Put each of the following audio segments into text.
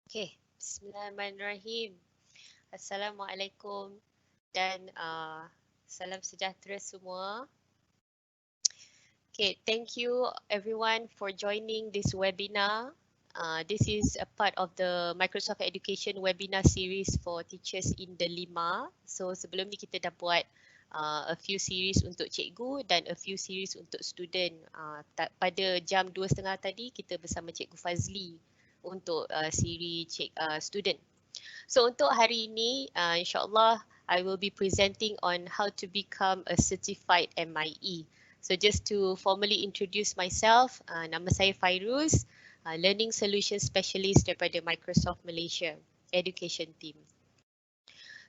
Okay, Bismillahirrahmanirrahim. Assalamualaikum dan salam sejahtera semua. Okay, thank you everyone for joining this webinar. This is a part of the Microsoft Education webinar series for teachers in DELIMa. So sebelum ni kita dah buat a few series untuk cikgu dan a few series untuk student. Pada jam 2.30 tadi kita bersama Cikgu Fazli untuk siri student. So untuk hari ini, insyaAllah I will be presenting on how to become a certified MIE. So just to formally introduce myself, nama saya Fairuz, Learning Solution Specialist daripada Microsoft Malaysia Education Team.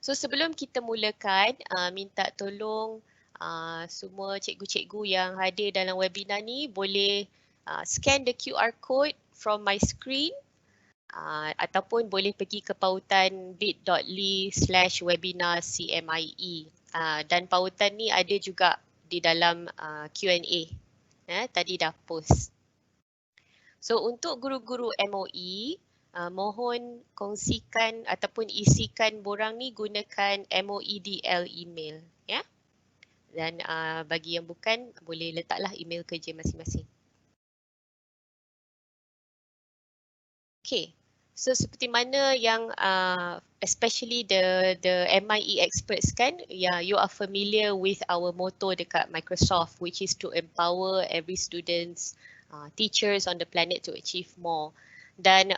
So sebelum kita mulakan, minta tolong semua cikgu-cikgu yang hadir dalam webinar ni boleh scan the QR code from my screen ataupun boleh pergi ke pautan bit.ly/webinar-CMIE dan pautan ni ada juga di dalam Q&A. Tadi dah post. So untuk guru-guru MOE, mohon kongsikan ataupun isikan borang ni gunakan MOEDL email, ya. Dan bagi yang bukan boleh letaklah email kerja masing-masing. Okay. So seperti mana yang especially the MIE experts kan, yeah, you are familiar with our motto dekat Microsoft, which is to empower every students, teachers on the planet to achieve more. Dan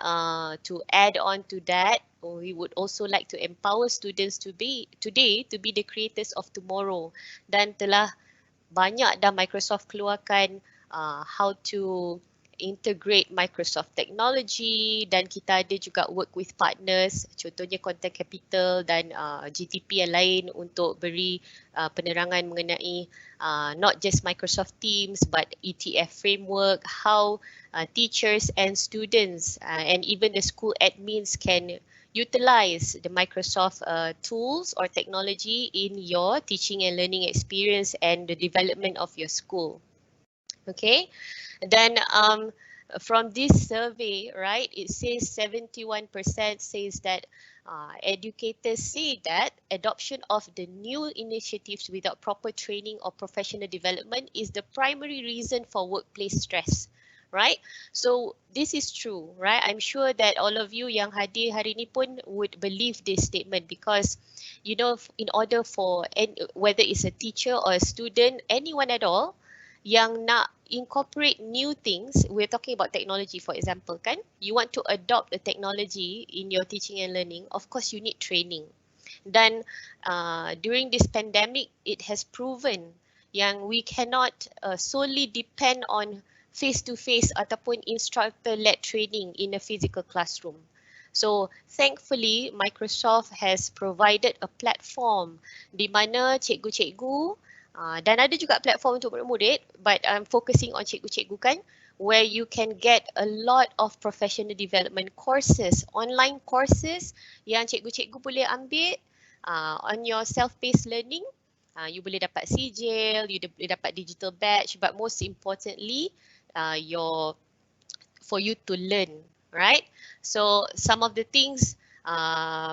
to add on to that, we would also like to empower students to be today to be the creators of tomorrow. Dan telah banyak dah Microsoft keluarkan how to integrate Microsoft technology dan kita ada juga work with partners, contohnya Content Capital dan GTP yang lain untuk beri penerangan mengenai not just Microsoft Teams but ETF framework, how teachers and students and even the school admins can utilize the Microsoft tools or technology in your teaching and learning experience and the development of your school. Okay, then from this survey, right, it says 71% says that educators say that adoption of the new initiatives without proper training or professional development is the primary reason for workplace stress, right? So this is true, right? I'm sure that all of you yang hadir hari ni pun would believe this statement because, you know, in order for whether it's a teacher or a student, anyone at all, yang nak incorporate new things, we're talking about technology for example kan, you want to adopt a technology in your teaching and learning, of course you need training. Dan during this pandemic, it has proven yang we cannot solely depend on face-to-face ataupun instructor-led training in a physical classroom. So thankfully, Microsoft has provided a platform di mana cikgu-cikgu dan ada juga platform untuk murid-murid, but I'm focusing on cikgu-cikgu kan, where you can get a lot of professional development courses, online courses yang cikgu-cikgu boleh ambil on your self-paced learning. You boleh dapat sijil, you boleh dapat digital badge, but most importantly, for you to learn, right? So some of the things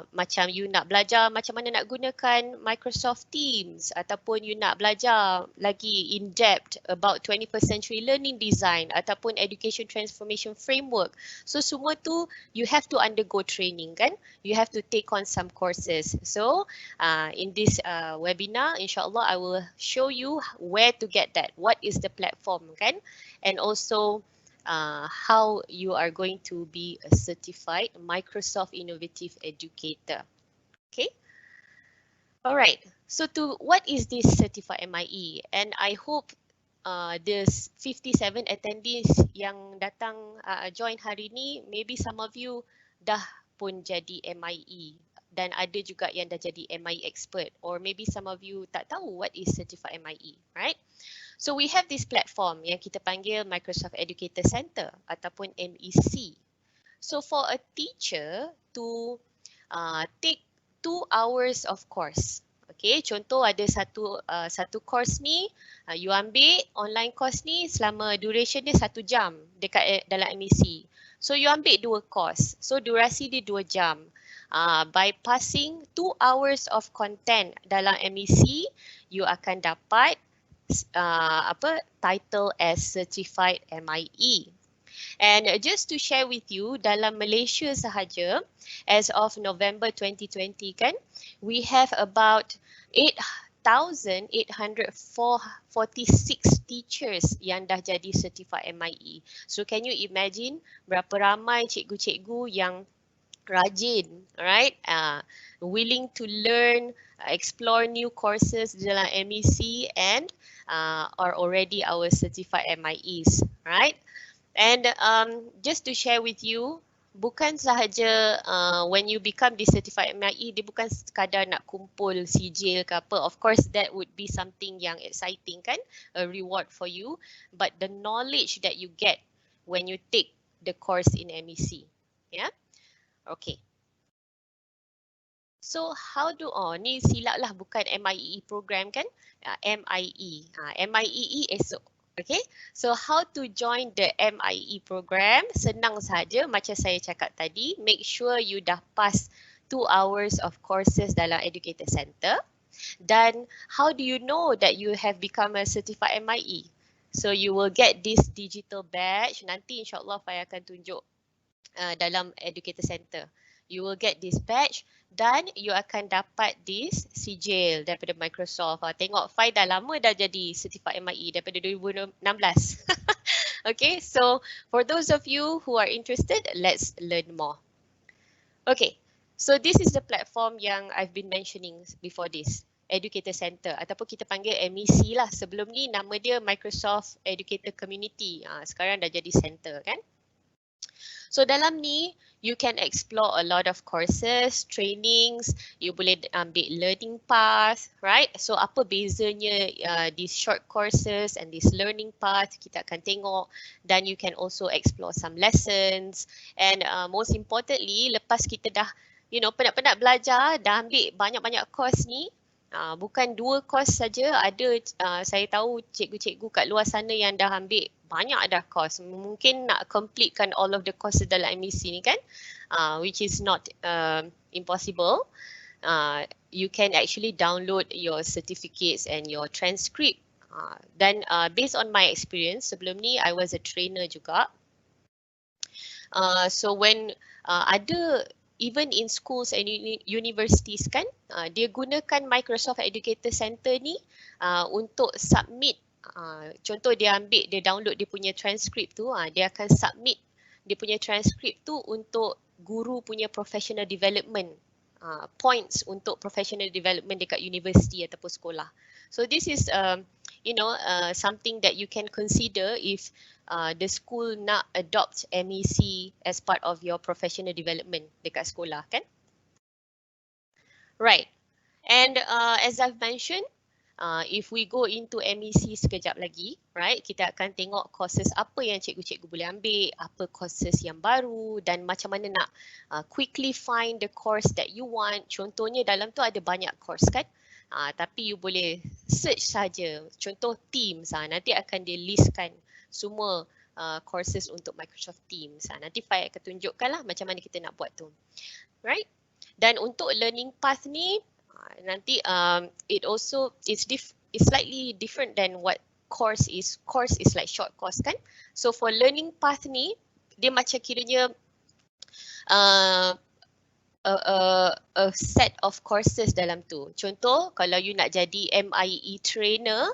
macam you nak belajar macam mana nak gunakan Microsoft Teams ataupun you nak belajar lagi in depth about 21st century learning design ataupun education transformation framework. So semua tu you have to undergo training kan, you have to take on some courses. So in this webinar, insyaAllah I will show you where to get that, what is the platform kan, and also how you are going to be a certified Microsoft Innovative Educator. Okay. Alright. So what is this certified MIE? And I hope this 57 attendees yang datang join hari ni, maybe some of you dah pun jadi MIE dan ada juga yang dah jadi MIE expert, or maybe some of you tak tahu what is certified MIE, right? So we have this platform yang kita panggil Microsoft Educator Center ataupun MEC. So for a teacher to take 2 hours of course, okay, contoh ada satu course ni, you ambil online course ni selama duration dia 1 jam dekat dalam MEC. So you ambil 2 course. So durasi dia 2 jam. By passing 2 hours of content dalam MEC, you akan dapat title as Certified MIE. And just to share with you, dalam Malaysia sahaja, as of November 2020 kan, we have about 8,846 teachers yang dah jadi Certified MIE. So can you imagine berapa ramai cikgu-cikgu yang rajin, right? Willing to learn, explore new courses dalam MEC and are already our Certified MIEs, right? And just to share with you, bukan sahaja when you become the Certified MIE, dia bukan sekadar nak kumpul sijil ke apa. Of course, that would be something yang exciting kan, a reward for you. But the knowledge that you get when you take the course in MEC, yeah. Okay. So how do, ni silap lah, bukan MIE program kan, MIE. MIE is, okay. So how to join the MIE program? Senang saja macam saya cakap tadi, make sure you dah pass 2 hours of courses dalam Educator Center. Dan how do you know that you have become a Certified MIE? So you will get this digital badge, nanti insyaAllah saya akan tunjuk dalam Educator Center. You will get this badge dan you akan dapat this sijil daripada Microsoft. Tengok file dah lama dah jadi Certified MIE daripada 2016. Okay, so for those of you who are interested, let's learn more. Okay, so this is the platform yang I've been mentioning before this, Educator Center ataupun kita panggil MEC lah. Sebelum ni nama dia Microsoft Educator Community. Sekarang dah jadi center kan. So dalam ni, you can explore a lot of courses, trainings, you boleh ambil learning path, right? So apa bezanya these short courses and this learning path, kita akan tengok. Dan you can also explore some lessons. And most importantly, lepas kita dah, penat-penat belajar, dah ambil banyak-banyak course ni, bukan 2 course saja, ada saya tahu cikgu-cikgu kat luar sana yang dah ambil banyak dah course. Mungkin nak completekan all of the courses dalam MEC ni kan, which is not impossible. You can actually download your certificates and your transcript. Dan based on my experience, sebelum ni I was a trainer juga. So when ada even in schools and universities kan, dia gunakan Microsoft Educator Center ni untuk submit. Contoh dia download dia punya transcript tu, dia akan submit dia punya transcript tu untuk guru punya professional development, points untuk professional development dekat universiti ataupun sekolah. So this is something that you can consider if the school nak adopt MEC as part of your professional development dekat sekolah kan. Right. And as I've mentioned, if we go into MEC sekejap lagi, right, kita akan tengok courses apa yang cikgu-cikgu boleh ambil, apa courses yang baru dan macam mana nak quickly find the course that you want. Contohnya dalam tu ada banyak course kan, tapi you boleh search saja. Contoh Teams, nanti akan dia listkan semua courses untuk Microsoft Teams. Nanti Fai akan tunjukkan lah macam mana kita nak buat tu. Right? Dan untuk learning path ni, nanti it's slightly different than what course is. Course is like short course kan. So for learning path ni, dia macam kiranya a set of courses dalam tu. Contoh, kalau you nak jadi MIE trainer,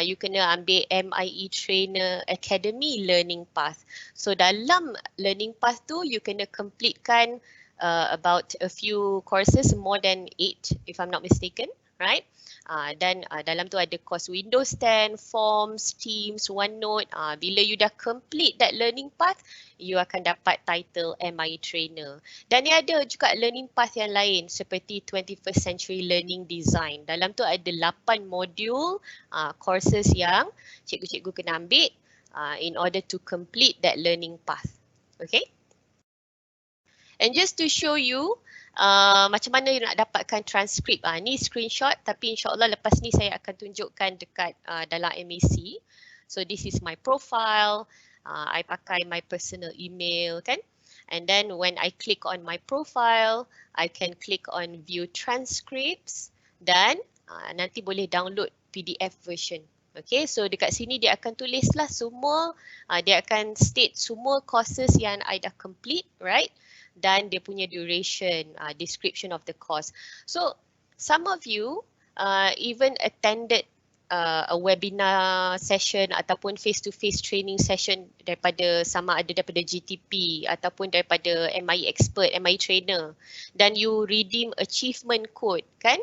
you kena ambil MIE Trainer Academy Learning Path. So dalam learning path tu, you kena completekan about a few courses, more than 8 if I'm not mistaken, right? Dan dalam tu ada course Windows 10, Forms, Teams, OneNote. Bila you dah complete that learning path, you akan dapat title MIE Trainer. Dan ni ada juga learning path yang lain seperti 21st Century Learning Design. Dalam tu ada 8 modul courses yang cikgu-cikgu kena ambil in order to complete that learning path. Okay? And just to show you macam mana you nak dapatkan transcript. Ni screenshot, tapi insyaAllah lepas ni saya akan tunjukkan dekat dalam MEC. So this is my profile. I pakai my personal email kan. And then when I click on my profile, I can click on view transcripts dan nanti boleh download PDF version. Okay, so dekat sini dia akan tulislah semua, dia akan state semua courses yang I dah complete, right? Dan dia punya duration, description of the course. So some of you even attended a webinar session ataupun face-to-face training session daripada sama ada daripada GTP ataupun daripada MIE expert, MIE trainer, dan you redeem achievement code kan.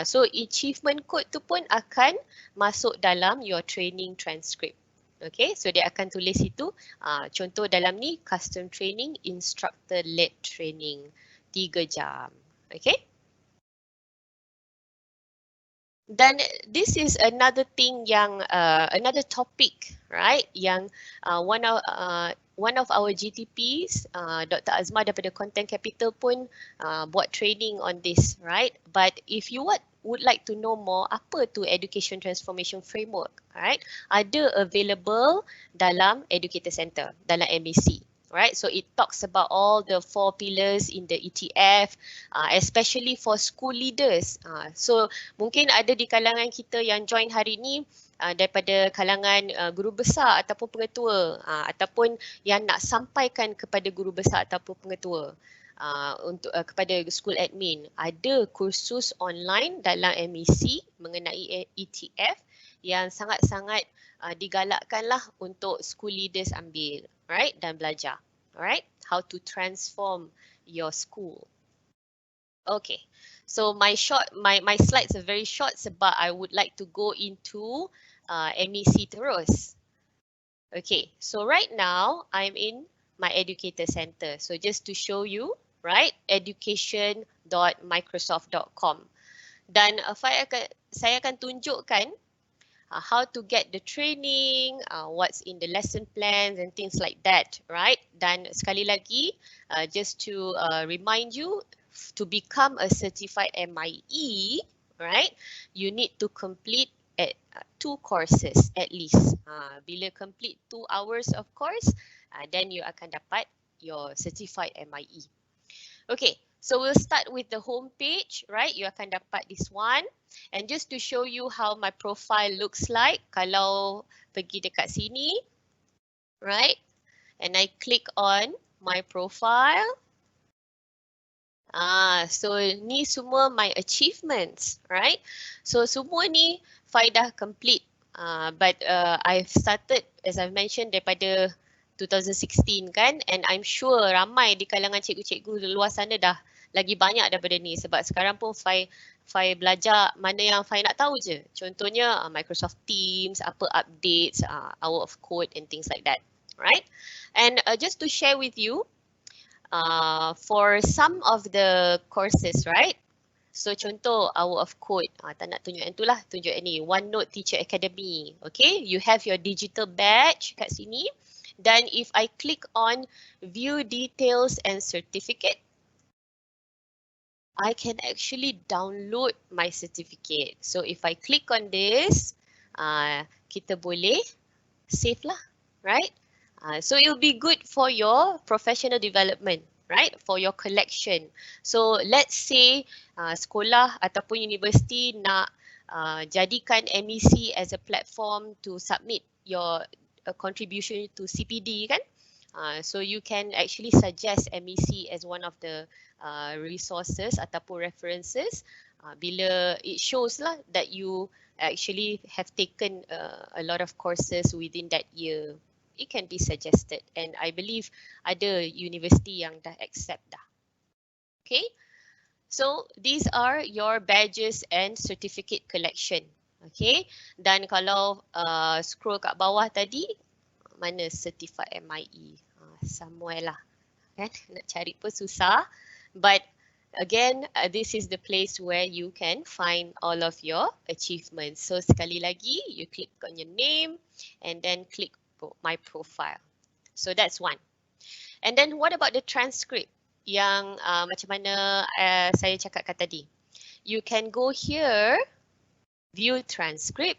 So achievement code tu pun akan masuk dalam your training transcript. Okay, so dia akan tulis itu, contoh dalam ni custom training, instructor led training 3 jam. Okay. Dan this is another thing yang another topic, right? Yang one of our GTPs, Dr. Azma daripada Content Capital pun buat training on this, right? But if you would like to know more, apa tu Education Transformation Framework, right? Ada available dalam Educator Center, dalam MEC. Right, so it talks about all the 4 pillars in the ETF, especially for school leaders. So mungkin ada di kalangan kita yang join hari ni daripada kalangan guru besar ataupun pengetua, ataupun yang nak sampaikan kepada guru besar ataupun pengetua untuk kepada school admin. Ada kursus online dalam MEC mengenai ETF yang sangat-sangat digalakkanlah untuk school leaders ambil, right, dan belajar, alright, how to transform your school. Okay, so my slides are very short sebab I would like to go into MEC terus. Okay, so right now I'm in my Educator Center. So just to show you, right, education.microsoft.com. Dan saya akan tunjukkan how to get the training, what's in the lesson plans and things like that, right? Dan sekali lagi, just to remind you, to become a certified MIE, right? You need to complete 2 courses at least. Bila complete 2 hours of course, then you akan dapat your certified MIE. Okay. So we'll start with the home page, right? You akan dapat this one. And just to show you how my profile looks like, kalau pergi dekat sini, right? And I click on my profile. So ni semua my achievements, right? So semua ni Faidah complete. But I've started, as I've mentioned, daripada 2016 kan, and I'm sure ramai di kalangan cikgu-cikgu di luar sana dah lagi banyak daripada ni sebab sekarang pun Fai belajar mana yang Fai nak tahu je. Contohnya Microsoft Teams, apa updates, hour of code and things like that, right? And just to share with you, for some of the courses, right? So contoh hour of code, tak nak tunjuk yang tu lah, tunjuk yang ni, OneNote Teacher Academy, okay? You have your digital badge kat sini. Then if I click on view details and certificate, I can actually download my certificate. So if I click on this, kita boleh save lah, right? So it will be good for your professional development, right? For your collection. So let's say sekolah ataupun universiti nak jadikan MEC as a platform to submit your contribution to CPD kan? So you can actually suggest MEC as one of the resources ataupun references bila it shows lah that you actually have taken a lot of courses within that year. It can be suggested, and I believe ada universiti yang dah accept dah. Okay, so these are your badges and certificate collection. Okay, dan kalau scroll kat bawah tadi, mana certified MIE? Somewhere lah, kan? Nak cari pun susah. But again, this is the place where you can find all of your achievements. So sekali lagi, you click on your name and then click my profile. So that's one. And then what about the transcript? Yang macam mana saya cakapkan tadi. You can go here, view transcript.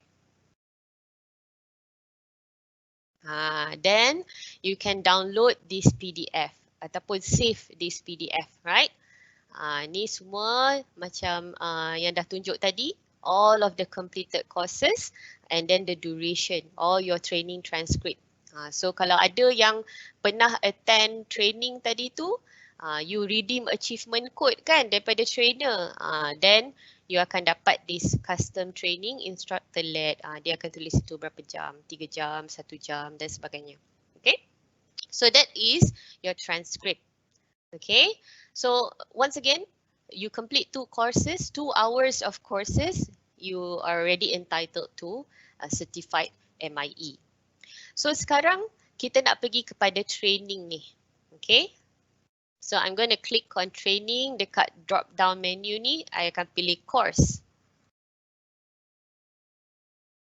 Then you can download this PDF ataupun save this PDF, right? Ni semua macam yang dah tunjuk tadi, all of the completed courses and then the duration, all your training transcript. So kalau ada yang pernah attend training tadi tu, you redeem achievement code kan daripada trainer, then you akan dapat this custom training instructor led. Dia akan tulis itu berapa jam, 3 jam, 1 jam dan sebagainya. Okay, so that is your transcript. Okay, so once again, you complete 2 courses, 2 hours of courses, you are already entitled to a certified MIE. So sekarang kita nak pergi kepada training ni. Okay, so I'm going to click on training. Dekat drop down menu ni, I akan pilih course.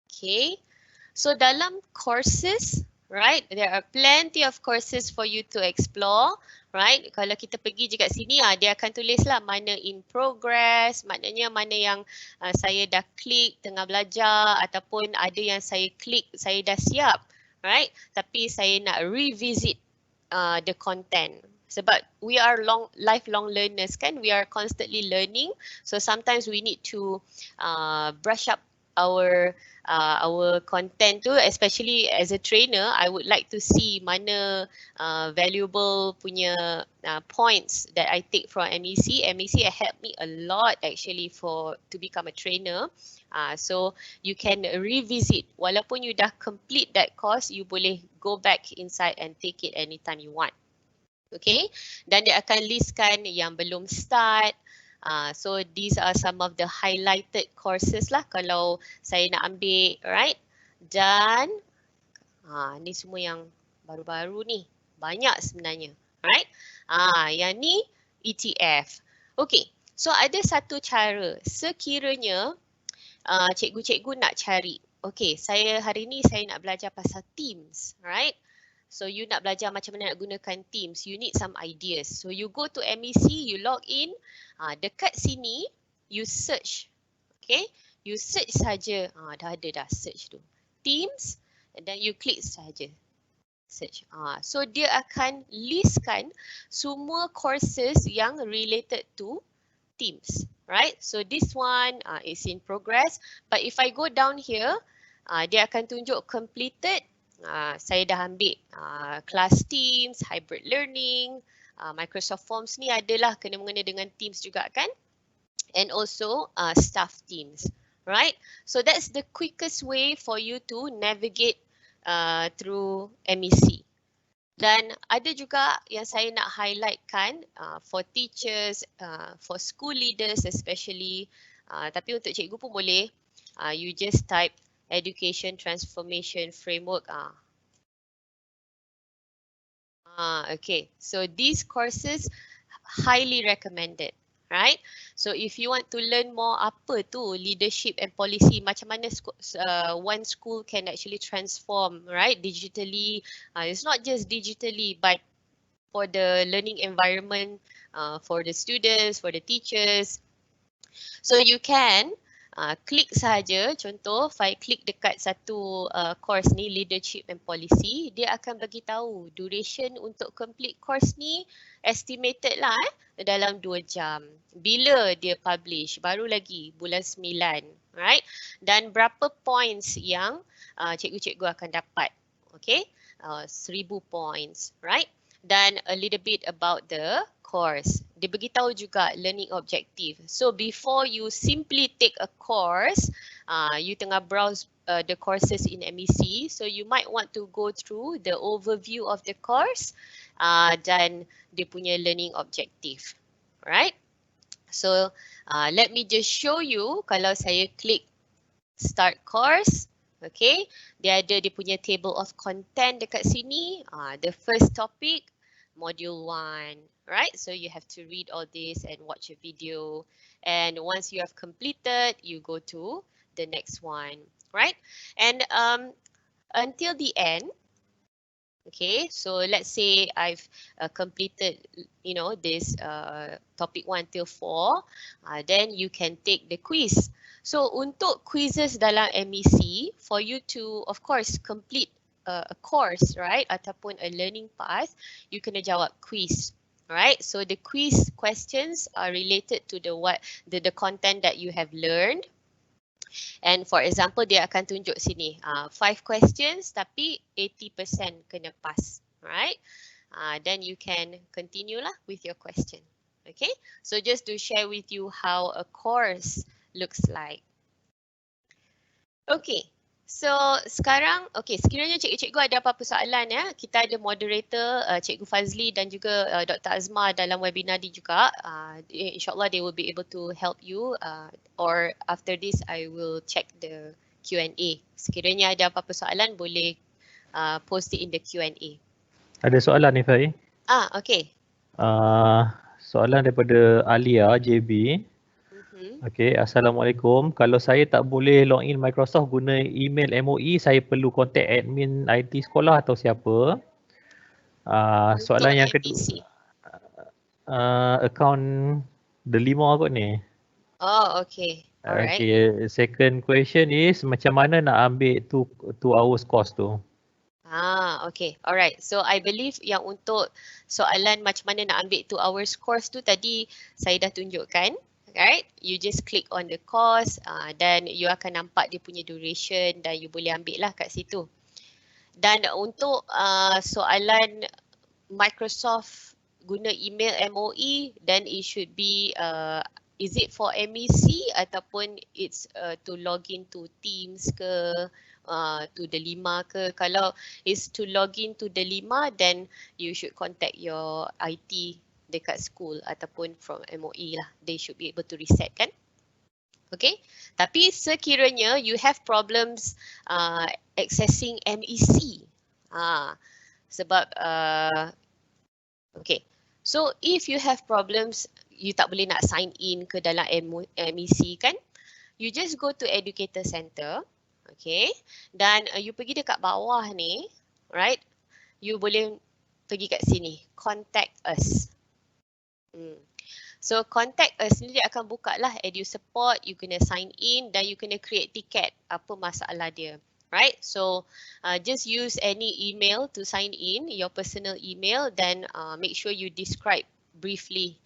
Okay, so dalam courses, right, there are plenty of courses for you to explore, right? Kalau kita pergi je kat sini, dia akan tulislah mana in progress, maknanya mana yang saya dah klik tengah belajar ataupun ada yang saya klik, saya dah siap, right? Tapi saya nak revisit the content. Sebab we are lifelong learners kan, we are constantly learning. So sometimes we need to brush up our content tu, especially as a trainer. I would like to see mana valuable punya points that I take from MEC. MEC helped me a lot actually to become a trainer. So you can revisit, walaupun you dah complete that course, you boleh go back inside and take it anytime you want. Okay, dan dia akan listkan yang belum start. So these are some of the highlighted courses lah kalau saya nak ambil, right? Dan ni semua yang baru-baru ni, banyak sebenarnya, right? Yang ni ETF. Okay, so ada satu cara sekiranya cikgu-cikgu nak cari. Okay, hari ni saya nak belajar pasal Teams, right? So you nak belajar macam mana nak gunakan Teams, you need some ideas. So you go to MEC, you log in, dekat sini you search. Okay, you search saja. Dah ada dah search tu. Teams, and then you click saja. Search. So dia akan listkan semua courses yang related to Teams, right? So this one is in progress. But if I go down here, dia akan tunjuk completed. Saya dah ambil class Teams, hybrid learning, Microsoft Forms ni adalah kena-mengena dengan Teams juga kan, and also staff Teams, right? So that's the quickest way for you to navigate through MEC. Dan ada juga yang saya nak highlightkan for teachers, for school leaders especially, tapi untuk cikgu pun boleh, you just type Education Transformation Framework. Okay, so these courses highly recommended, right? So if you want to learn more apa tu leadership and policy, macam mana one school can actually transform, right, digitally. It's not just digitally, but for the learning environment, for the students, for the teachers. So you can klik saja, contoh, saya klik dekat satu course ni, leadership and policy, dia akan bagi tahu duration untuk complete course ni estimated lah dalam 2 jam. Bila dia publish? Baru lagi bulan 9, right? Dan berapa points yang cikgu-cikgu akan dapat? Okay, 1000 points, right? Dan a little bit about the course. Dia beritahu juga learning objective. So before you simply take a course, you tengah browse the courses in MEC, so you might want to go through the overview of the course dan dia punya learning objective, right? So let me just show you. Kalau saya klik start course, okay, dia ada dia punya table of content dekat sini. The first topic, module 1, right? So you have to read all this and watch a video. And once you have completed, you go to the next one, right? And until the end, okay, so let's say I've completed, you know, this topic 1 till 4, then you can take the quiz. So untuk quizzes dalam MEC, for you to, of course, complete a course, right, ataupun a learning path, you kena jawab quiz. Right, so the quiz questions are related to the content that you have learned. And for example, dia akan tunjuk sini 5 questions tapi 80% kena pass. Right, then you can continue lah with your question. Okay, so just to share with you how a course looks like. Okay, so sekarang, okay, sekiranya cikgu-cikgu ada apa-apa soalan ya, kita ada moderator Cikgu Fazli dan juga Dr. Azma dalam webinar ni juga. InsyaAllah they will be able to help you or after this I will check the Q&A. Sekiranya ada apa-apa soalan boleh post it in the Q&A. Ada soalan ni Fai. Okay. Soalan daripada Alia JB. Okey, Assalamualaikum. Kalau saya tak boleh login Microsoft guna email MOE, saya perlu contact admin IT sekolah atau siapa? Soalan yang kedua. Account DELIMa kot ni. Oh, okay. Alright. Okay, second question is macam mana nak ambil 2 hours course tu? Okay. Alright. So I believe yang untuk soalan macam mana nak ambil 2 hours course tu tadi saya dah tunjukkan. Right, you just click on the course, dan you akan nampak dia punya duration dan you boleh ambil lah kat situ. Dan untuk soalan Microsoft guna email MOE, then it should be, is it for MEC ataupun it's to log in to Teams ke, to DELIMa ke. Kalau it's to log in to DELIMa, then you should contact your IT dekat school ataupun from MOE lah. They should be able to reset kan. Okay. Tapi sekiranya you have problems accessing MEC. Sebab okay. So if you have problems, you tak boleh nak sign in ke dalam MEC kan. You just go to Educator Center. Okay. Dan you pergi dekat bawah ni. Right. You boleh pergi kat sini. Contact us. So contact us ni dia akan buka lah edu support, you kena sign in dan you kena create tiket, apa masalah dia. Right, so just use any email to sign in, your personal email, then make sure you describe briefly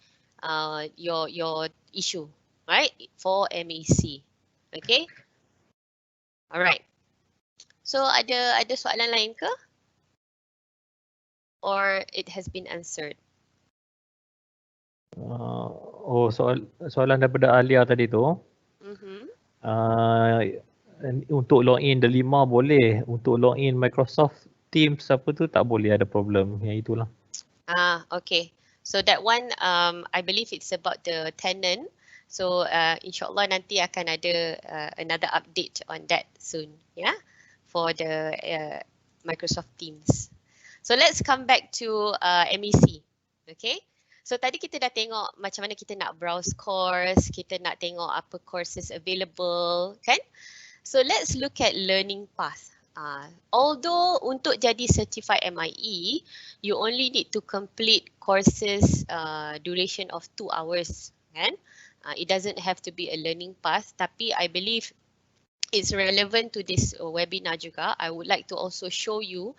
your issue, right, for MEC. Okay, alright. So ada soalan lain ke? Or it has been answered? Soalan daripada Alia tadi tu. Untuk login DELIMa boleh, untuk login Microsoft Teams apa tu tak boleh, ada problem yang itulah. Okay. So that one I believe it's about the tenant. So insyaAllah nanti akan ada another update on that soon, yeah, for the Microsoft Teams. So let's come back to MEC. Okay. So tadi kita dah tengok macam mana kita nak browse course, kita nak tengok apa courses available, kan? So let's look at learning path. Although untuk jadi Certified MIE, you only need to complete courses duration of 2 hours, kan? It doesn't have to be a learning path, tapi I believe it's relevant to this webinar juga. I would like to also show you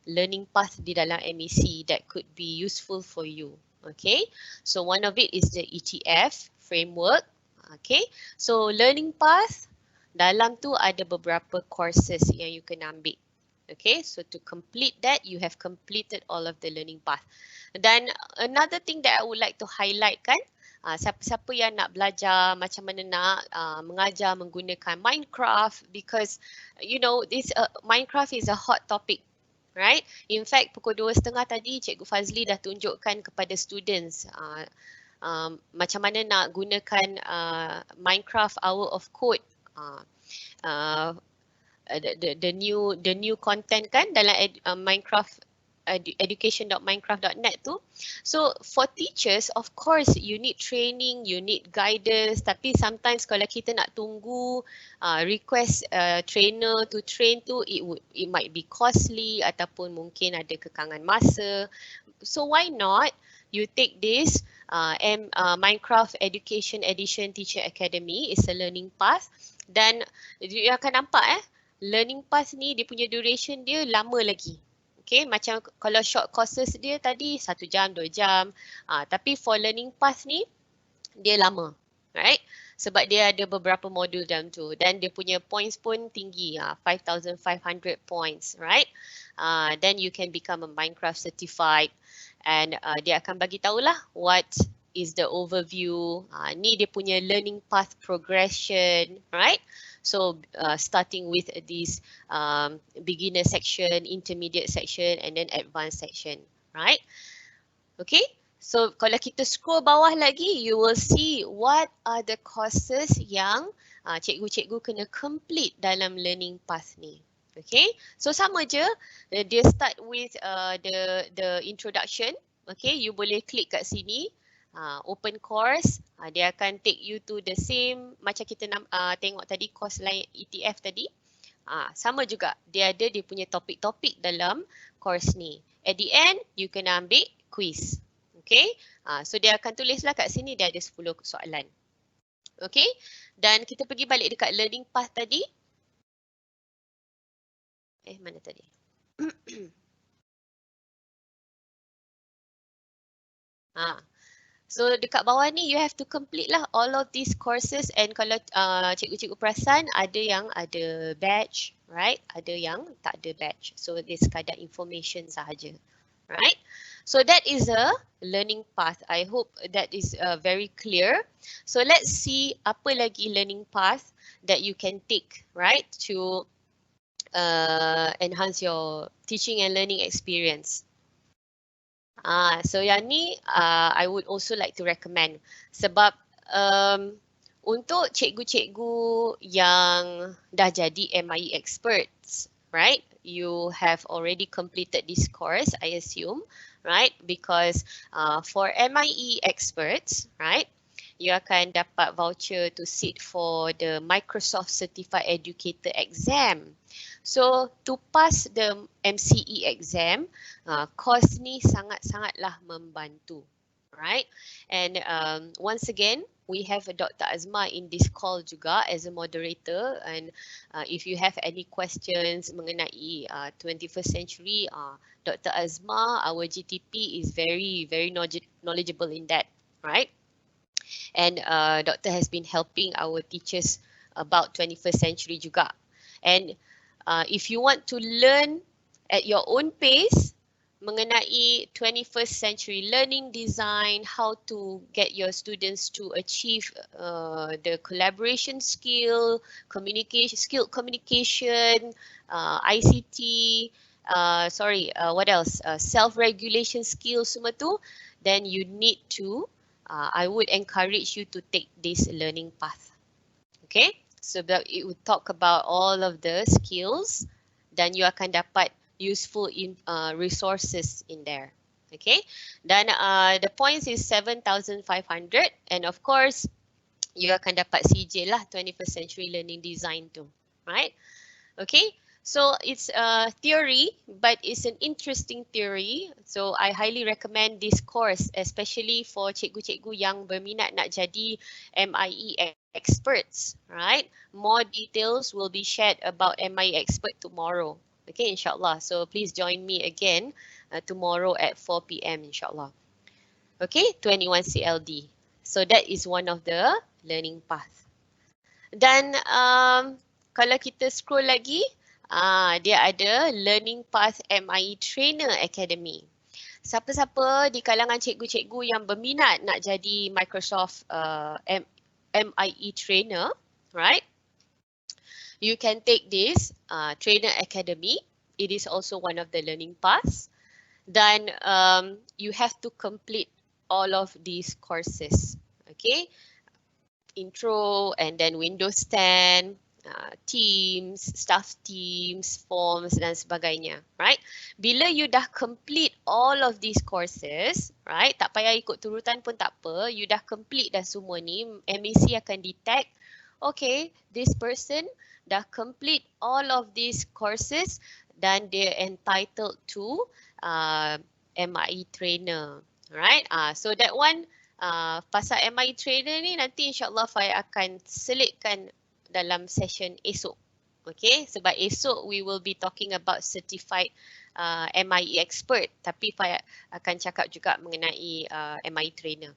learning path di dalam MEC that could be useful for you. Okay, so one of it is the ETF framework. Okay, so learning path dalam tu ada beberapa courses yang you kena ambil. Okay, so to complete that, you have completed all of the learning path. Dan another thing that I would like to highlight kan, siapa-siapa yang nak belajar macam mana nak mengajar menggunakan Minecraft, because you know this Minecraft is a hot topic. Right? In fact, pukul 2.30 tadi Cikgu Fazli dah tunjukkan kepada students macam mana nak gunakan Minecraft Hour of Code, the new content kan dalam Minecraft education.minecraft.net tu. So for teachers, of course you need training, you need guidance, tapi sometimes kalau kita nak tunggu request trainer to train tu, it might be costly ataupun mungkin ada kekangan masa. So why not you take this Minecraft Education Edition Teacher Academy. Is a learning path, dan you akan nampak learning path ni dia punya duration dia lama lagi. Okay, macam kalau short courses dia tadi 1 jam, 2 jam. Tapi for learning path ni dia lama, right? Sebab dia ada beberapa modul dalam tu dan dia punya points pun tinggi, 5,500 points, right? Then you can become a Minecraft certified and dia akan bagi tahulah what is the overview. Ni dia punya learning path progression, right? So starting with this beginner section, intermediate section and then advanced section, right? Okay, so kalau kita scroll bawah lagi, you will see what are the courses yang cikgu-cikgu kena complete dalam learning path ni. Okay, so sama je, dia start with the introduction. Okay, you boleh klik kat sini, open course, dia akan take you to the same macam kita tengok tadi course lain ETF tadi. Sama juga, dia ada dia punya topik-topik dalam course ni. At the end, you kena ambil quiz. Okay, so dia akan tulislah kat sini dia ada 10 soalan. Okay, dan kita pergi balik dekat learning path tadi. Mana tadi? So dekat bawah ni you have to complete lah all of these courses and kalau cikgu-cikgu perasan ada yang ada badge, right? Ada yang tak ada badge. So dia sekadar information sahaja, right? So that is a learning path. I hope that is very clear. So let's see apa lagi learning path that you can take, right? To enhance your teaching and learning experience. So yang ni I would also like to recommend sebab untuk cikgu-cikgu yang dah jadi MIE experts, right? You have already completed this course, I assume, right? Because for MIE experts, right? You akan dapat voucher to sit for the Microsoft Certified Educator exam. So to pass the MCE exam, course ni sangat-sangatlah membantu, right? And once again, we have Dr. Azma in this call juga as a moderator. And if you have any questions mengenai 21st century, Dr. Azma, our GTP is very knowledgeable in that, right? And Doctor has been helping our teachers about 21st century juga. And if you want to learn at your own pace mengenai 21st century learning design, how to get your students to achieve the collaboration skill, communication, ICT, what else? Self-regulation skills semua tu, then you need to, I would encourage you to take this learning path. Okay? So that it would talk about all of the skills dan you akan dapat useful resources in there. Okay, dan the points is 7,500 and of course you akan dapat CJ lah 21st century learning design tu, right? Okay, so it's a theory but it's an interesting theory, so I highly recommend this course especially for cikgu-cikgu yang berminat nak jadi MIE experts, right? More details will be shared about MIE expert tomorrow. Okay, inshallah. So please join me again tomorrow at 4 PM inshallah. Okay, 21 CLD. So that is one of the learning path. Dan kalau kita scroll lagi, dia ada learning path MIE Trainer Academy. Siapa-siapa di kalangan cikgu-cikgu yang berminat nak jadi Microsoft MIE trainer, right? You can take this Trainer Academy. It is also one of the learning paths. Then you have to complete all of these courses. Okay, intro and then Windows 10, Teams, staff Teams, forms dan sebagainya, right? Bila you dah complete all of these courses, right? Tak payah ikut turutan pun tak apa. You dah complete dah semua ni, MAC akan detect, okay, this person dah complete all of these courses dan dia entitled to MIE trainer, right? So that one, pasal MIE trainer ni nanti insyaAllah Fai akan selitkan dalam session esok. Okay, sebab esok we will be talking about certified MIE expert, tapi akan cakap juga mengenai MIE trainer.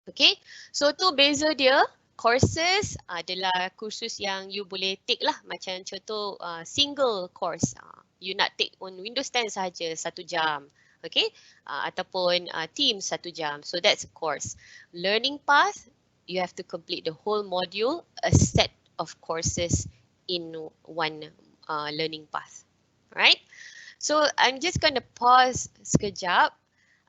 Okay, so tu beza dia. Courses adalah kursus yang you boleh take lah, macam contoh single course. You nak take on Windows 10 sahaja 1 jam. Okay, ataupun Teams 1 jam. So that's a course. Learning path, you have to complete the whole module, a set of courses in one learning path. Right? So I'm just going to pause sekejap.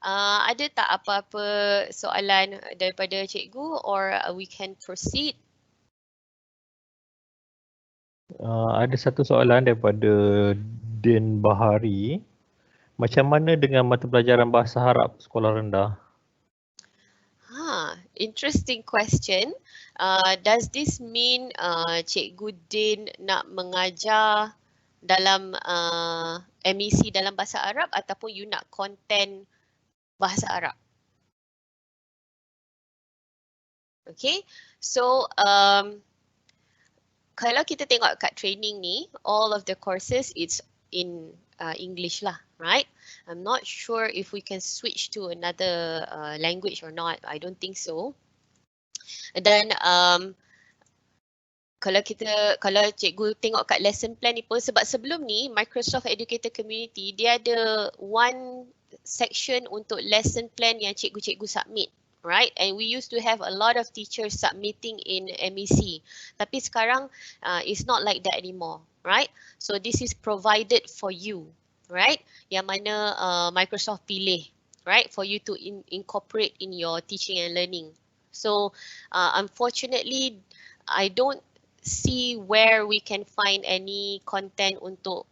Ada tak apa-apa soalan daripada cikgu or we can proceed? Ada satu soalan daripada Din Bahari. Macam mana dengan mata pelajaran bahasa Arab sekolah rendah? Interesting question. Does this mean Cikgu Din nak mengajar dalam MEC dalam bahasa Arab ataupun you nak content bahasa Arab? Okay, so kalau kita tengok kat training ni, all of the courses it's in English lah, right? I'm not sure if we can switch to another language or not. I don't think so. Dan kalau cikgu tengok kat lesson plan ni pun, sebab sebelum ni Microsoft Educator Community dia ada one section untuk lesson plan yang cikgu-cikgu submit. Right, and we used to have a lot of teachers submitting in MEC. Tapi sekarang it's not like that anymore, right? So this is provided for you, right? Yang mana Microsoft pilih, right? For you to incorporate in your teaching and learning. So unfortunately, I don't see where we can find any content untuk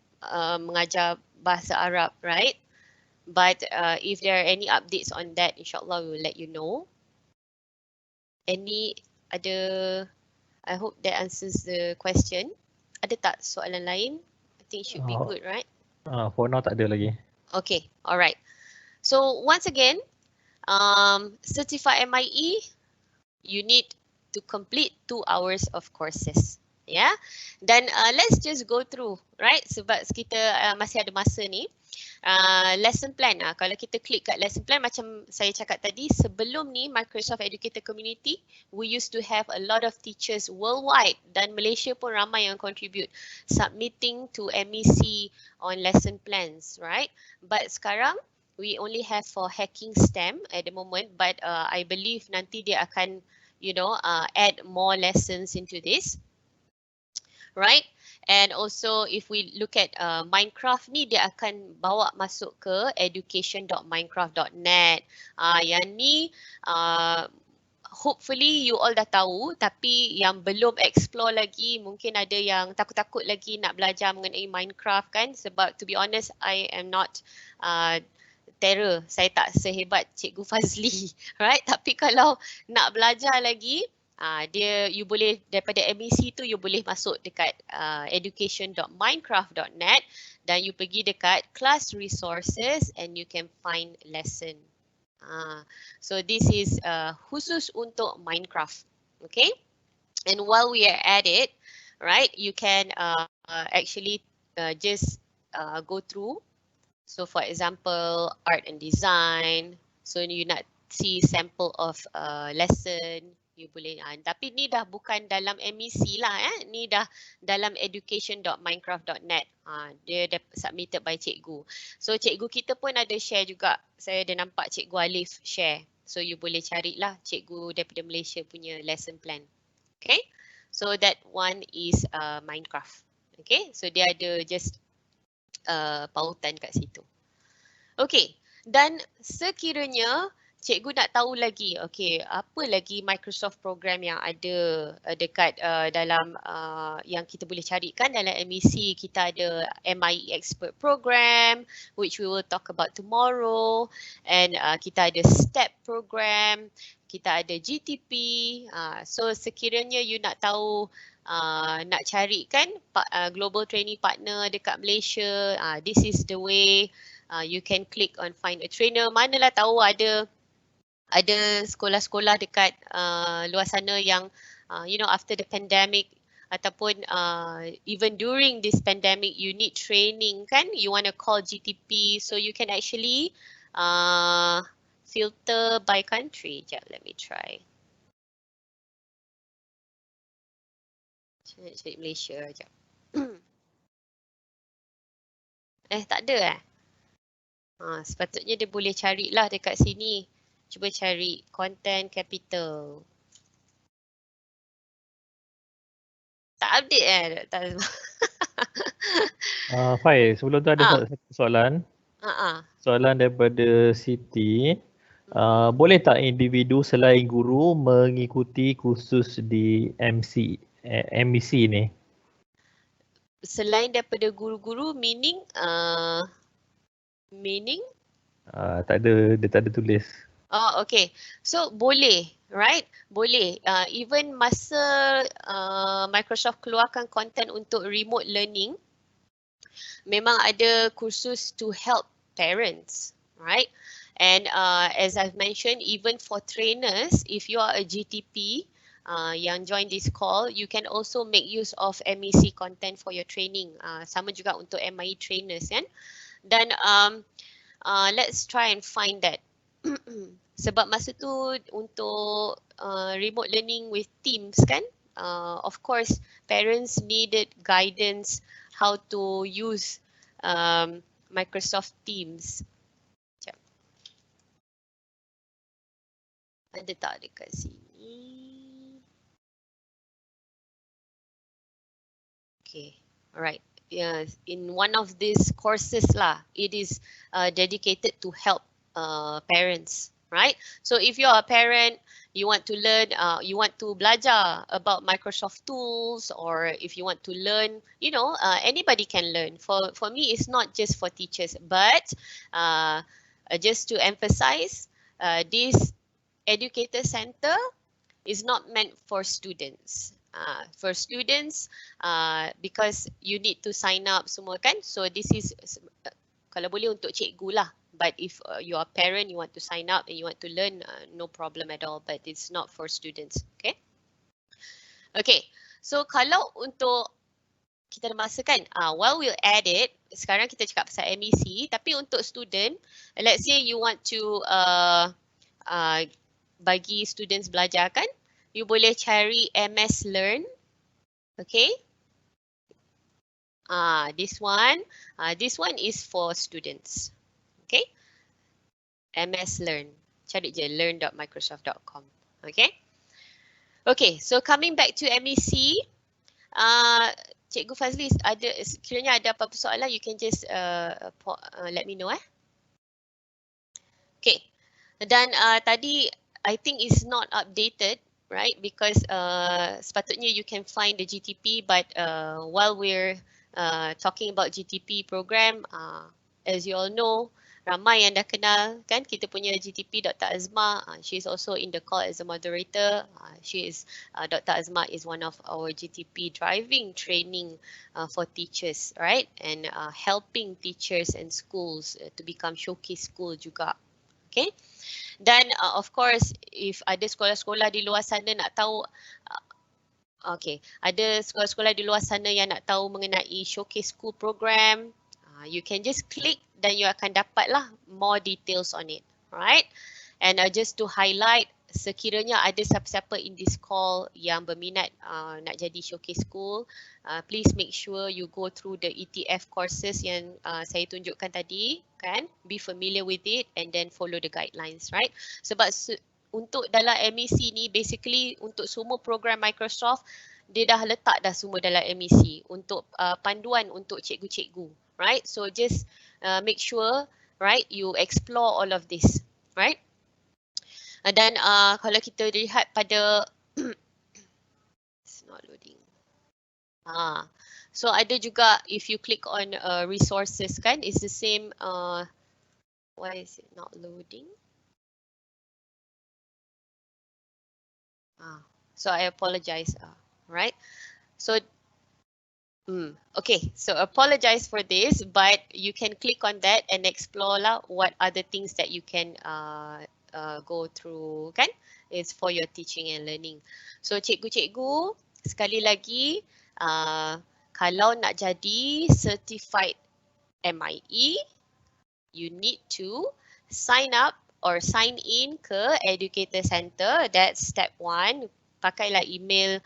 mengajar bahasa Arab, right? But if there are any updates on that, insyaAllah we will let you know. I hope that answers the question. Ada tak soalan lain? I think it should be good, right? For now tak ada lagi. Okay, alright. So once again, Certified MIE, you need to complete 2 hours of courses. Yeah, dan let's just go through, right? Sebab kita masih ada masa ni. Lesson plan, kalau kita klik kat lesson plan macam saya cakap tadi, sebelum ni Microsoft Educator Community, we used to have a lot of teachers worldwide dan Malaysia pun ramai yang contribute submitting to MEC on lesson plans, right? But sekarang we only have for hacking STEM at the moment, but I believe nanti dia akan add more lessons into this. Right, and also if we look at Minecraft ni, dia akan bawa masuk ke education.minecraft.net. Yang ni hopefully you all dah tahu, tapi yang belum explore lagi, mungkin ada yang takut-takut lagi nak belajar mengenai Minecraft kan, sebab to be honest I am not terror, saya tak sehebat Cikgu Fazli, right? Tapi kalau nak belajar lagi, you boleh daripada MEC tu you boleh masuk dekat education.minecraft.net dan you pergi dekat class resources and you can find lesson. So this is khusus untuk Minecraft, okay? And while we are at it, right, you can actually just go through. So for example, art and design. So you nak see sample of lesson. You boleh, tapi ni dah bukan dalam MEC lah, ni dah dalam education.minecraft.net. Dia dah submitted by cikgu. So cikgu kita pun ada share juga. Saya ada nampak Cikgu Alif share. So you boleh carilah cikgu daripada Malaysia punya lesson plan. Okay, so that one is Minecraft. Okay, so dia ada just pautan kat situ. Okay, dan sekiranya cikgu nak tahu lagi, okay, apa lagi Microsoft program yang ada dekat dalam yang kita boleh carikan dalam MEC. Kita ada MIE Expert Program, which we will talk about tomorrow, and kita ada STEP program, kita ada GTP. So sekiranya you nak tahu, nak cari kan global training partner dekat Malaysia, this is the way. You can click on find a trainer. Manalah tahu ada sekolah-sekolah dekat luar sana yang after the pandemic ataupun even during this pandemic you need training kan, you want to call GTP, so you can actually filter by country. Jap, let me try. Cari Malaysia jap. Tak ada sepatutnya dia boleh carilah dekat sini. Cuba cari content capital. Tak update tak. Faiz, sebelum tu ada satu soalan. Soalan daripada Siti. Boleh tak individu selain guru mengikuti kursus di MEC ni? Selain daripada guru-guru meaning Tak ada, dia tak ada tulis. Okay. So boleh, right? Boleh. Even masa Microsoft keluarkan content untuk remote learning, memang ada kursus to help parents, right? And as I've mentioned, even for trainers, if you are a GTP yang join this call, you can also make use of MEC content for your training. Sama juga untuk MIE trainers kan. Dan let's try and find that. Sebab masa tu untuk remote learning with teams kan, of course parents needed guidance how to use Microsoft Teams. Sekejap. Ada tak dekat sini? Okay, alright. Yes, in one of these courses lah, it is dedicated to help parents, right? So if you are a parent, you want to learn, you want to belajar about Microsoft tools, or if you want to learn, you know, anybody can learn. For me, it's not just for teachers, but just to emphasize, this Educator Center is not meant for students. For students, because you need to sign up semua kan, so this is kalau boleh untuk cikgu lah. But if you are a parent, you want to sign up and you want to learn, no problem at all. But it's not for students. Okay. Okay. So kalau untuk kita ada masa kan, while we'll add it, sekarang kita cakap pasal MEC. Tapi untuk student, let's say you want to bagi students belajar kan, you boleh cari MS Learn. Okay. This one is for students. Okay. MS Learn. Cari je learn.microsoft.com. Okay. Okay, so coming back to MEC, Cikgu Fazli, kiranya ada apa-apa soalan, you can just let me know. Okay. Dan tadi I think it's not updated, right? Because sepatutnya you can find the GTP, but while we're talking about GTP program, as you all know, ramai yang dah kenal kan kita punya GTP Dr. Azma. She is also in the call as a moderator. Dr. Azma is one of our GTP driving training for teachers, right? And helping teachers and schools to become showcase school juga. Okay. Dan of course, if ada sekolah-sekolah di luar sana nak tahu, ada sekolah-sekolah di luar sana yang nak tahu mengenai showcase school program, you can just click dan you akan dapatlah more details on it, right? And just to highlight, sekiranya ada siapa-siapa in this call yang berminat nak jadi showcase school, please make sure you go through the ETF courses yang saya tunjukkan tadi, kan? Be familiar with it and then follow the guidelines, right? Sebab untuk dalam MEC ni, basically untuk semua program Microsoft, dia dah letak dah semua dalam MEC untuk panduan untuk cikgu-cikgu, right? So just make sure, right, you explore all of this, right? Dan kalau kita lihat pada it's not loading. So ada juga if you click on resources kan, it's the same. Why is it not loading? So I apologize. Right? So okay, so apologize for this, but you can click on that and explore lah what other things that you can go through kan, is for your teaching and learning. So cikgu-cikgu, sekali lagi Kalau nak jadi Certified MIE, you need to sign up or sign in ke Educator Center. That's step 1. Pakailah email,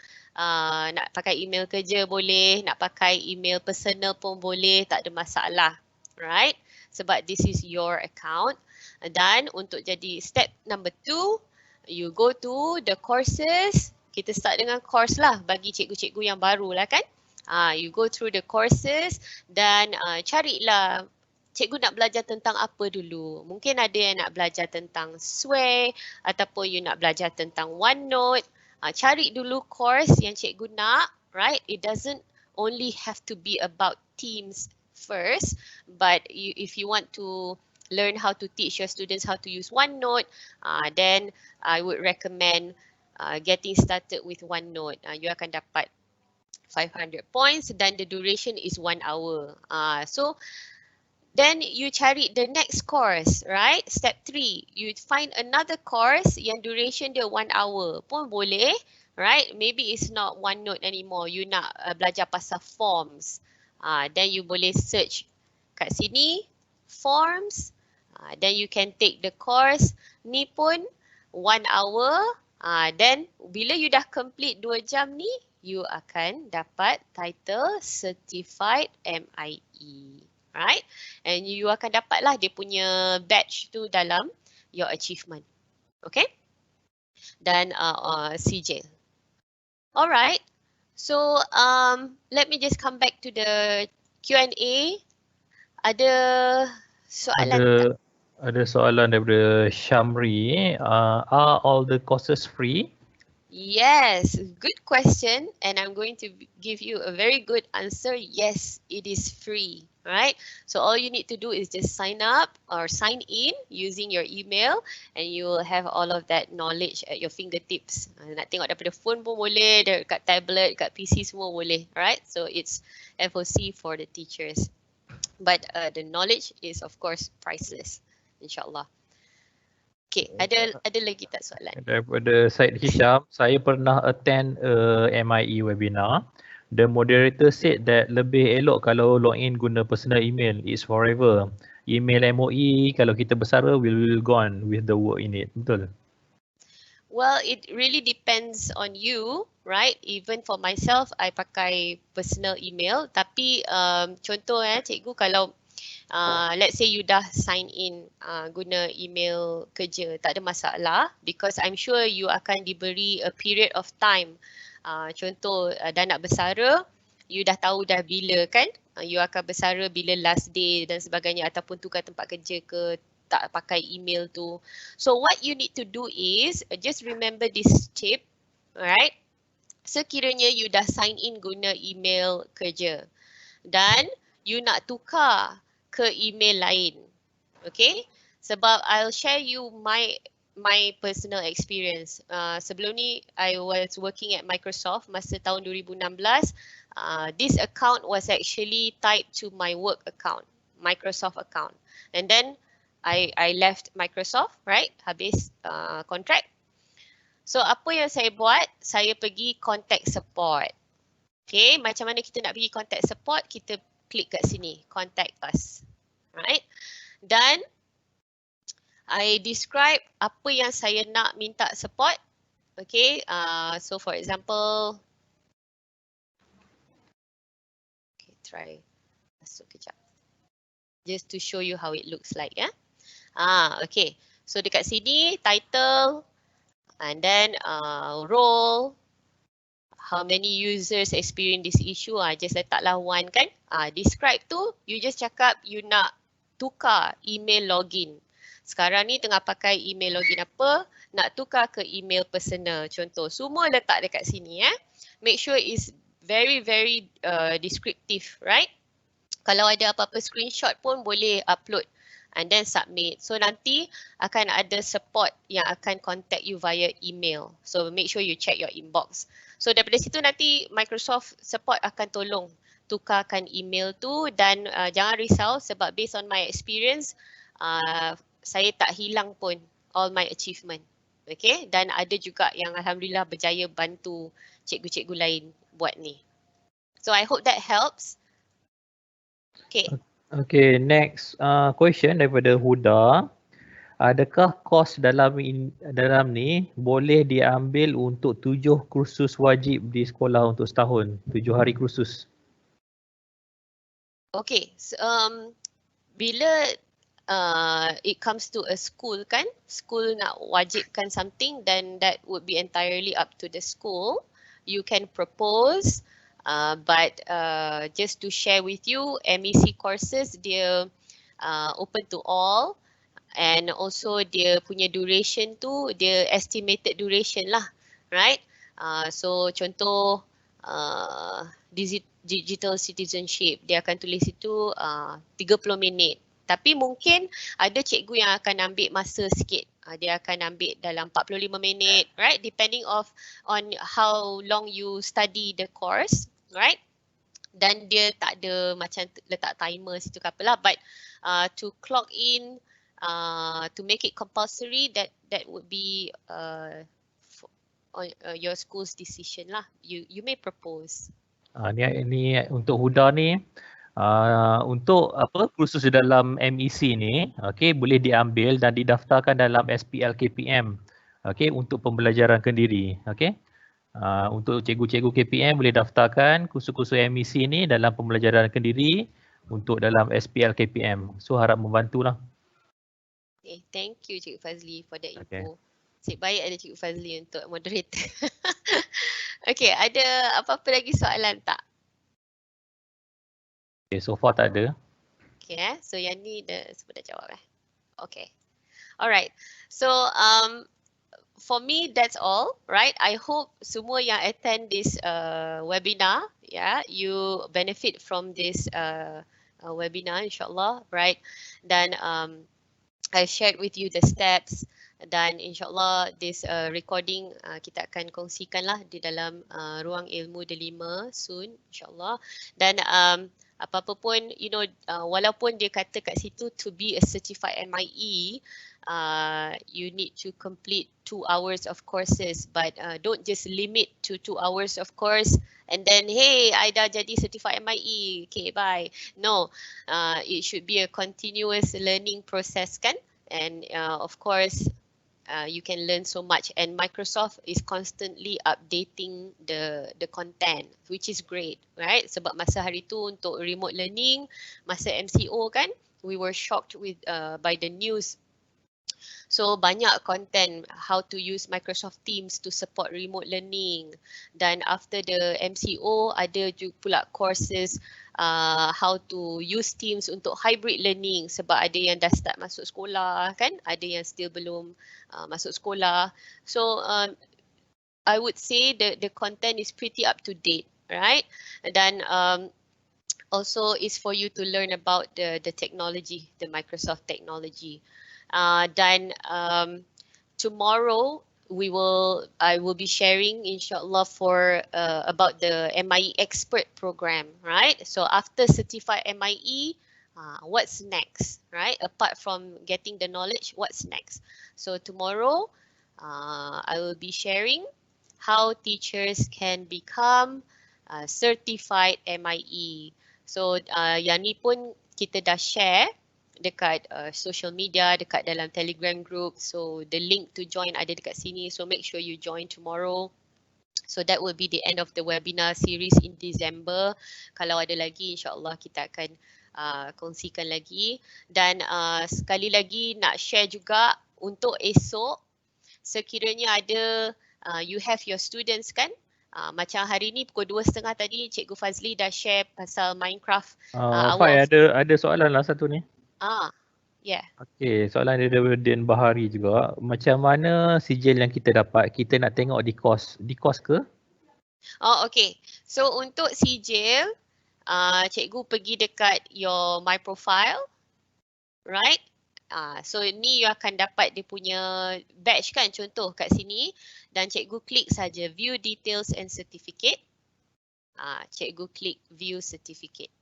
nak pakai email kerja boleh, nak pakai email personal pun boleh, tak ada masalah. Right? Sebab this is your account. Dan untuk jadi step number 2, you go to the courses. Kita start dengan course lah bagi cikgu-cikgu yang baru lah kan. You go through the courses dan carilah cikgu nak belajar tentang apa dulu. Mungkin ada yang nak belajar tentang Sway ataupun you nak belajar tentang OneNote. Cari dulu course yang cikgu nak, right? It doesn't only have to be about Teams first, but if you want to learn how to teach your students how to use OneNote, then I would recommend getting started with OneNote. You akan dapat 500 points dan the duration is 1 hour. So then you cari the next course, right? Step 3, you find another course yang duration dia 1 hour pun boleh, right? Maybe it's not OneNote anymore. You nak belajar pasal forms. Then you boleh search kat sini, forms. Then you can take the course. Ni pun 1 hour. Then bila you dah complete 2 jam ni, you akan dapat title Certified MIE. Right? And you akan dapatlah dia punya badge tu dalam your achievement. Okay? Dan sijil. Alright. So let me just come back to the Q&A. Ada soalan tak? Ada soalan daripada Shamri. Are all the courses free? Yes, good question, and I'm going to give you a very good answer. Yes, it is free, right? So all you need to do is just sign up or sign in using your email and you will have all of that knowledge at your fingertips. Nak tengok daripada phone pun boleh, dekat tablet, dekat PC semua boleh, right? So it's FOC for the teachers. But the knowledge is of course priceless, insyaAllah. Okay, ada lagi tak soalan? Daripada Syed Hisham, saya pernah attend MIE webinar. The moderator said that lebih elok kalau login guna personal email. It's forever. Email MOE kalau kita bersara will gone with the work in it. Betul? Well, it really depends on you, right? Even for myself, I pakai personal email. Tapi contoh cikgu kalau let's say you dah sign in guna email kerja, tak ada masalah because I'm sure you akan diberi a period of time. Contoh dah nak bersara, you dah tahu dah bila kan? You akan bersara bila last day dan sebagainya ataupun tukar tempat kerja ke, tak pakai email tu. So what you need to do is just remember this tip, alright? Sekiranya you dah sign in guna email kerja dan you nak tukar ke email lain, okay? Sebab I'll share you my personal experience. Sebelum ni I was working at Microsoft masa tahun 2016. This account was actually tied to my work account, Microsoft account, and then I left Microsoft, right? Habis contract. So apa yang saya buat? Saya pergi contact support. Okay, macam mana kita nak pergi contact support? Kita klik kat sini, contact us, right? Dan I describe apa yang saya nak minta support. Okay, so for example, okay, try masuk kejap. Just to show you how it looks like, ya. Okay, so dekat sini title and then role, how many users experience this issue, just letaklah one kan. Describe tu, you just cakap you nak tukar email login. Sekarang ni tengah pakai email login apa, nak tukar ke email personal contoh. Semua letak dekat sini, ya. Make sure it's very descriptive, right? Kalau ada apa-apa screenshot pun boleh upload and then submit. So nanti akan ada support yang akan contact you via email. So make sure you check your inbox. So daripada situ nanti Microsoft support akan tolong tukarkan email tu dan jangan risau sebab based on my experience, saya tak hilang pun all my achievement. Okay, dan ada juga yang alhamdulillah berjaya bantu cikgu-cikgu lain buat ni. So I hope that helps. Okay. Okay, next question daripada Huda. Adakah kos dalam ni boleh diambil untuk 7 kursus wajib di sekolah untuk setahun, 7 hari kursus? Okay. So, bila it comes to a school kan, school nak wajibkan something, then that would be entirely up to the school. You can propose, but just to share with you, MEC courses dia open to all, and also dia punya duration tu dia estimated duration lah, right? So contoh digital citizenship, dia akan tulis itu 30 minit. Tapi mungkin ada cikgu yang akan ambil masa sikit. Dia akan ambil dalam 45 minit, right? Depending on how long you study the course, right? Dan dia tak ada macam letak timer situ ke apalah, but to clock in, to make it compulsory, that would be your school's decision lah. You may propose. Ni untuk Huda ni, untuk apa kursus dalam MEC ni, okey, boleh diambil dan didaftarkan dalam SPL KPM, okey, untuk pembelajaran kendiri, okey. Untuk cikgu-cikgu KPM boleh daftarkan kursus-kursus MEC ni dalam pembelajaran kendiri untuk dalam SPL KPM. So harap membantulah. Okay, thank you Cikgu Fazli for that info. Okay. Nasib baik ada Cikgu Fazli untuk moderator. Okay, ada apa-apa lagi soalan tak? Okay, so far tak ada. Okay, so yang ni semua dah jawab Okay. Alright. So for me that's all, right? I hope semua yang attend this webinar, you benefit from this webinar insyaAllah, right? Dan I shared with you the steps, dan insyaAllah this recording kita akan kongsikan lah di dalam ruang ilmu DELIMa soon insyaAllah. Dan apa-apa pun, walaupun dia kata kat situ to be a certified MIE, you need to complete 2 hours of courses, but don't just limit to 2 hours of course and then hey, I dah jadi certified MIE, okay bye. No, it should be a continuous learning process kan, and of course you can learn so much, and Microsoft is constantly updating the content, which is great, right? Sebab masa hari tu untuk remote learning, masa MCO kan, we were shocked with by the news. So banyak content how to use Microsoft Teams to support remote learning, dan after the MCO ada juga pula courses how to use Teams untuk hybrid learning, sebab ada yang dah start masuk sekolah kan, ada yang still belum masuk sekolah. So I would say the content is pretty up to date, right? Dan also is for you to learn about the technology, the Microsoft technology. Dan tomorrow I will be sharing insyaAllah for about the MIE expert program, right? So after certified MIE, what's next, right? Apart from getting the knowledge, what's next? So tomorrow I will be sharing how teachers can become certified MIE. So yang ni pun kita dah share dekat social media, dekat dalam Telegram group. So the link to join ada dekat sini. So make sure you join tomorrow. So that will be the end of the webinar series in December. Kalau ada lagi, insyaAllah kita akan kongsikan lagi. Dan sekali lagi nak share juga untuk esok, sekiranya ada you have your students kan, macam hari ni pukul 2:30 tadi Cikgu Fazli dah share pasal Minecraft. Fai, ada soalan lah satu ni. Yeah. Okey, soalan daripada Din Bahari juga. Macam mana sijil yang kita dapat? Kita nak tengok di kos ke? Oh, okay. So untuk sijil, cikgu pergi dekat your My Profile, right? So ni you akan dapat dia punya badge kan, contoh kat sini, dan cikgu klik saja View Details and Certificate. Cikgu klik View Certificate.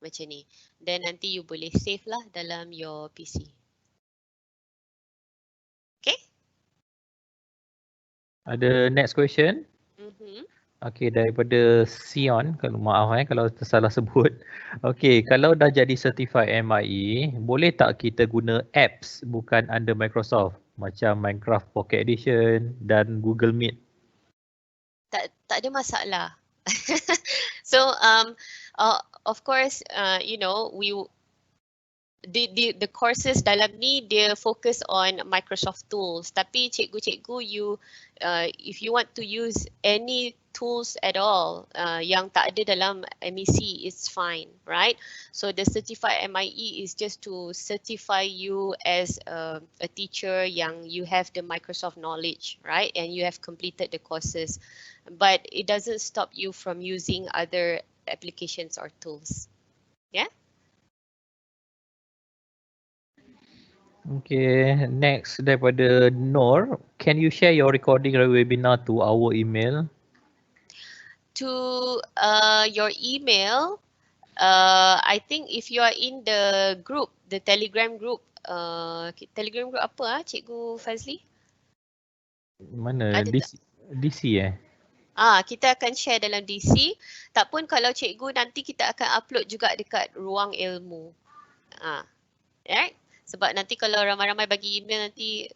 Macam ni. Dan nanti you boleh save lah dalam your PC. Okay? Ada next question. Okey, daripada Sion, kalau maaf kalau tersalah sebut. Okey, kalau dah jadi certified MIE, boleh tak kita guna apps bukan under Microsoft macam Minecraft Pocket Edition dan Google Meet? Tak ada masalah. So of course you know the courses dalam ni dia focus on Microsoft tools, tapi cikgu-cikgu if you want to use any tools at all yang tak ada dalam MEC, it's fine, right? So the certified MIE is just to certify you as a teacher yang you have the Microsoft knowledge, right? And you have completed the courses, but it doesn't stop you from using other applications or tools. Yeah. Okay, next daripada Nor, can you share your recording webinar to our email? To your email, I think if you are in the group, the Telegram group, Telegram group apa Cikgu Fazli? Mana? Ada tak? DC Kita akan share dalam DC. Tak pun kalau cikgu nanti kita akan upload juga dekat ruang ilmu. Right? Sebab nanti kalau ramai-ramai bagi email nanti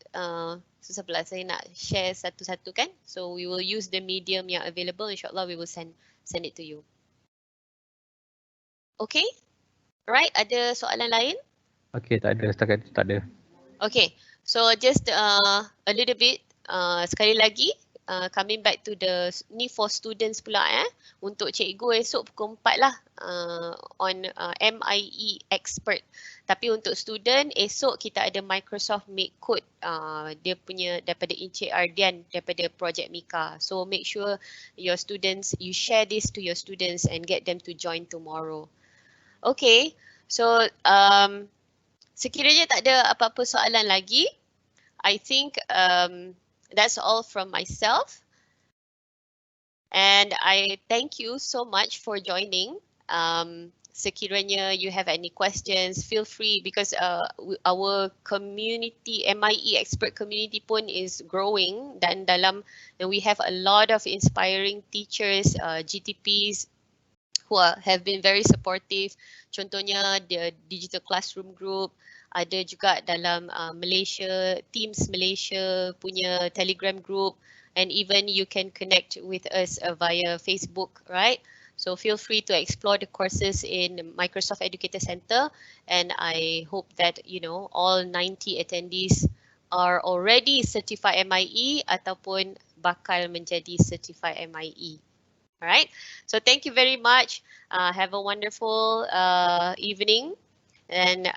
susah pula saya nak share satu-satu kan. So we will use the medium yang available. InsyaAllah we will send it to you. Okay? Right? Ada soalan lain? Okay, tak ada. Setakat itu tak ada. Okay. So just a little bit sekali lagi coming back to the ni for students pula untuk cikgu esok pukul 4 lah on MIE expert. Tapi untuk student esok kita ada Microsoft Make Code dia punya daripada Encik Ardian daripada Project Mika. So make sure your students, you share this to your students and get them to join tomorrow. Okay. So sekiranya tak ada apa-apa soalan lagi, I think that's all from myself. And I thank you so much for joining. Sekiranya you have any questions, feel free because our community, MIE expert community pun is growing dan we have a lot of inspiring teachers, GTPs who have been very supportive. Contohnya the digital classroom group, ada juga dalam Malaysia, Teams Malaysia punya Telegram group, and even you can connect with us via Facebook, right? So feel free to explore the courses in Microsoft Educator Center, and I hope that all 90 attendees are already certified MIE ataupun bakal menjadi certified MIE. Alright, so thank you very much. Have a wonderful evening, and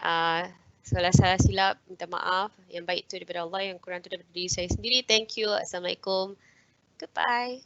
kalau salah silap, minta maaf. Yang baik tu daripada Allah, yang kurang tu daripada diri saya sendiri. Thank you. Assalamualaikum. Goodbye.